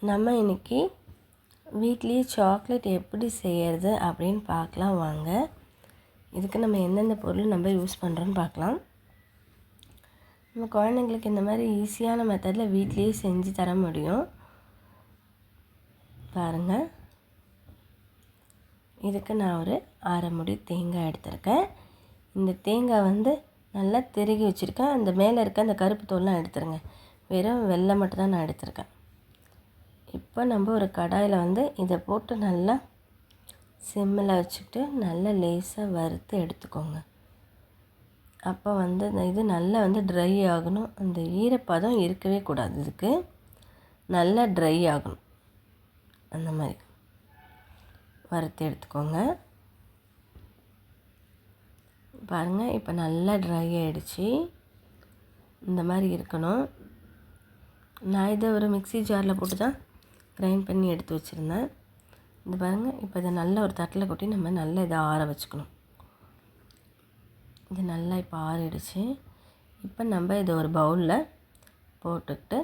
நம்ம இன்றைக்கி வீட்லேயே சாக்லேட் எப்படி செய்கிறது அப்படின்னு பார்க்கலாம் வாங்க. இதுக்கு நம்ம எந்தெந்த பொருள் நம்ம யூஸ் பண்ணுறோன்னு பார்க்கலாம். நம்ம குழந்தைங்களுக்கு இந்த மாதிரி ஈஸியான மெத்தடில் வீட்லேயே செஞ்சு தர முடியும். பாருங்கள், இதுக்கு நான் ஒரு அரை முடி தேங்காய் எடுத்திருக்கேன். இந்த தேங்காய் நல்லா திருகி வச்சுருக்கேன். அந்த மேலே இருக்க அந்த கருப்பு தோல்லாம் எடுத்துருங்க. வெறும் வெள்ளை மட்டும் தான் நான் எடுத்திருக்கேன். இப்போ நம்ம ஒரு கடாயில் இதை போட்டு நல்லா சிம்மில் வச்சுக்கிட்டு நல்லா லேசாக வறுத்து எடுத்துக்கோங்க. அப்போ இது நல்லா ட்ரை ஆகணும். அந்த ஈரப்பதம் இருக்கவே கூடாது. இதுக்கு நல்லா ட்ரை ஆகணும். அந்த மாதிரி வறுத்து எடுத்துக்கோங்க. பாருங்கள், இப்போ நல்லா ட்ரை ஆகிடுச்சு. இந்த மாதிரி இருக்கணும். நான் இதை ஒரு மிக்ஸி ஜாரில் போட்டு தான் கிரைண்ட் பண்ணி எடுத்து வச்சுருந்தேன். இது பாருங்கள், இப்போ இதை நல்லா ஒரு தட்டில் கொட்டி நம்ம நல்லா இதை ஆற வச்சுக்கணும். இது நல்லா இப்போ ஆறிடுச்சு. இப்போ நம்ம இதை ஒரு பவுலில் போட்டுக்கிட்டு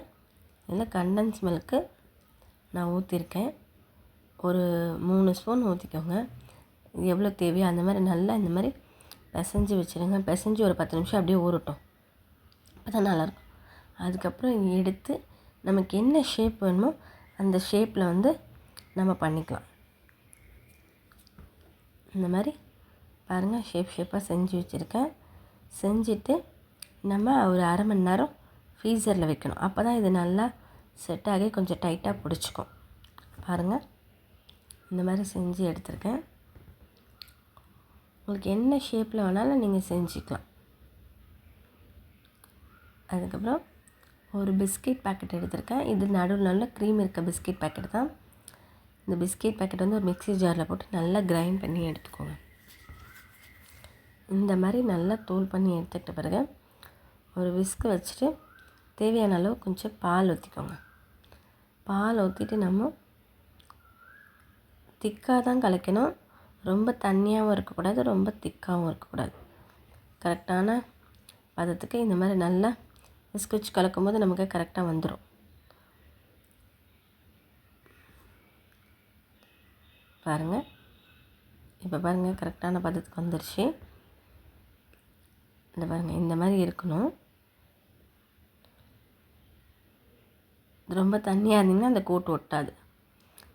இதில் கண்டன்ஸ் மில்க்கு நான் ஊற்றிருக்கேன். ஒரு 3 ஸ்பூன் ஊற்றிக்கோங்க. இது எவ்வளோ தேவையோ அந்த மாதிரி நல்லா இந்த மாதிரி பிசைஞ்சு வச்சுருங்க. பிசைஞ்சு ஒரு 10 நிமிஷம் அப்படியே ஊறட்டும். அப்போ தான் நல்லாயிருக்கும். அதுக்கப்புறம் எடுத்து நமக்கு என்ன ஷேப் வேணுமோ அந்த ஷேப்பில் நம்ம பண்ணிக்கலாம். இந்த மாதிரி பாருங்கள், ஷேப்பாக செஞ்சு வச்சுருக்கேன். செஞ்சுட்டு நம்ம ஒரு அரை மணி நேரம் ஃப்ரீசரில் வைக்கணும். அப்போ தான் இது நல்லா செட் ஆகி கொஞ்சம் டைட்டாக பிடிச்சிக்கும். பாருங்கள், இந்த மாதிரி செஞ்சு எடுத்துருக்கேன். உங்களுக்கு என்ன ஷேப்பில் வேணாலும் நீங்கள் செஞ்சுக்கலாம். அதுக்கப்புறம் ஒரு பிஸ்கெட் பேக்கெட் எடுத்திருக்கேன். இது நடுவில் நல்ல க்ரீம் இருக்க பிஸ்கெட் பேக்கெட் தான். இந்த பிஸ்கெட் பேக்கெட் ஒரு மிக்ஸி ஜாரில் போட்டு நல்லா கிரைண்ட் பண்ணி எடுத்துக்கோங்க. இந்த மாதிரி நல்லா தூள் பண்ணி எடுத்துக்கிட்ட பிறகு ஒரு விஸ்க் வச்சுட்டு தேவையான அளவு கொஞ்சம் பால் ஊற்றிக்கோங்க. பால் ஊற்றிட்டு நம்ம திக்காக தான் கலக்கணும். ரொம்ப தண்ணியாகவும் இருக்கக்கூடாது, ரொம்ப திக்காகவும் இருக்கக்கூடாது. கரெக்டான பதத்துக்கு இந்த மாதிரி நல்லா விஸ்க் வச்சு கலக்கும்போது நமக்கு கரெக்டாக வந்துடும். பாருங்கள், இப்போ பாருங்கள் கரெக்டான பதத்துக்கு வந்துடுச்சு. இந்த பாருங்கள், இந்த மாதிரி இருக்கணும். ரொம்ப தண்ணியாக இருந்தீங்கன்னா அந்த கோட்டு ஒட்டாது.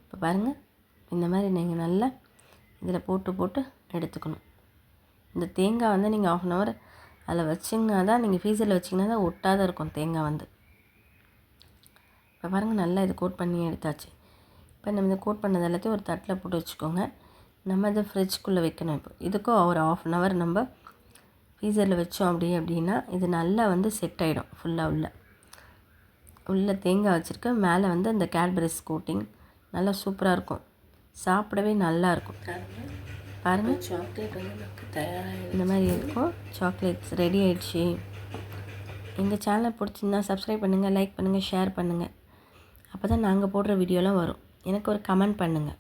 இப்போ பாருங்கள், இந்த மாதிரி நீங்கள் நல்லா இதில் போட்டு எடுத்துக்கணும். இந்த தேங்காய் நீங்கள் 1/2 hour அதில் வச்சிங்கன்னா தான், நீங்கள் ஃப்ரீசரில் வச்சிங்கன்னா தான் ஒட்டாத இருக்கும் தேங்காய் இப்போ பாருங்கள், நல்லா இது கோட் பண்ணி எடுத்தாச்சு. இப்போ நம்ம இதை கோட் பண்ணது எல்லாத்தையும் ஒரு தட்டில் போட்டு வச்சுக்கோங்க. நம்ம இதை ஃப்ரிட்ஜுக்குள்ளே வைக்கணும். இப்போ இதுக்கும் ஒரு 1/2 hour நம்ம ஃப்ரீசரில் வச்சோம் அப்படின்னா இது நல்லா செட் ஆகிடும். ஃபுல்லாக உள்ள தேங்காய் வச்சுருக்க மேலே அந்த கேட்பரிஸ் கோட்டிங் நல்லா சூப்பராக இருக்கும். சாப்பிடவே நல்லாயிருக்கும். பாருங்கள், சாக்லேட் நமக்கு தயாராக இந்த மாதிரி இருக்கும். சாக்லேட்ஸ் ரெடி ஆகிடுச்சு. எங்கள் சேனலை பிடிச்சிருந்தா சப்ஸ்கிரைப் பண்ணுங்கள், லைக் பண்ணுங்கள், ஷேர் பண்ணுங்கள். அப்போ தான் நாங்கள் போடுற வீடியோலாம் வரும். எனக்கு ஒரு கமெண்ட் பண்ணுங்கள்.